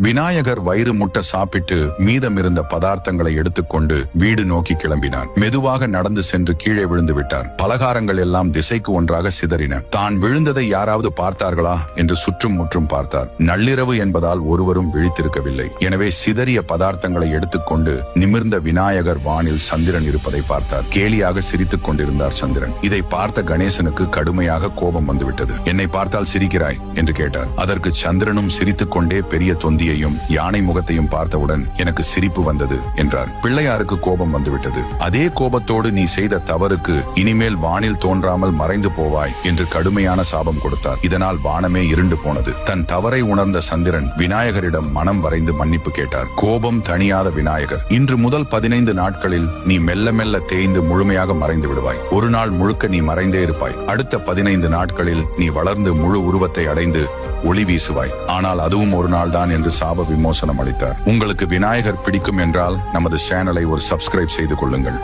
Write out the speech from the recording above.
விநாயகர் வயிறு முட்டை சாப்பிட்டு மீதமிருந்த பதார்த்தங்களை எடுத்துக்கொண்டு வீடு நோக்கி கிளம்பினார். மெதுவாக நடந்து சென்று கீழே விழுந்து விட்டார். பலகாரங்கள் எல்லாம் திசைக்கு ஒன்றாக சிதறின. தான் விழுந்ததை யாராவது பார்த்தார்களா என்று சுற்றும் முற்றும் பார்த்தார். நள்ளிரவு என்பதால் ஒருவரும் விழித்திருக்கவில்லை. எனவே சிதறிய பதார்த்தங்களை எடுத்துக்கொண்டு நிமிர்ந்த விநாயகர் வானில் சந்திரன் இருப்பதை பார்த்தார். கேலியாக சிரித்துக் கொண்டிருந்தார் சந்திரன். இதை பார்த்த கணேசனுக்கு கடுமையாக கோபம் வந்துவிட்டது. என்னை பார்த்தால் சிரிக்கிறாய் என்று கேட்டார். அதற்கு சந்திரனும் சிரித்துக் கொண்டே பெரிய தொந்தியையும் யானை முகத்தையும் பார்த்தவுடன் எனக்கு சிரிப்பு வந்தது என்றார். பிள்ளையாருக்கு கோபம் வந்துவிட்டது. அதே கோபத்தோடு நீ செய்த தவறுக்கு இனிமேல் வானில் தோன்றாமல் மறைந்து போவாய் என்று கடுமையான சாபம் கொடுத்தார். இதனால் வானமே இருண்டு போனது. தன் தவறை உணர்ந்த சந்திரன் விநாயகரிடம் மனம் வரைந்து மன்னிப்பு கேட்டார். கோபம் தணியாத விநாயகர், இன்று முதல் 15 நாட்களில் நீ மெல்ல மெல்ல தேய்ந்து முழுமையாக மறைந்து விடுவாய். ஒரு நாள் முழுக்க நீ மறைந்தே இருப்பாய். அடுத்த 15 நாட்களில் நீ வளர்ந்து முழு உருவத்தை அடைந்து ஒளி வீசுவாய். ஆனால் அதுவும் ஒரு நாள் தான் என்று சாப விமோசனம் அளித்தார். உங்களுக்கு விநாயகர் பிடிக்கும் என்றால் நமது சேனலை ஒரு சப்ஸ்கிரைப் செய்து கொள்ளுங்கள்.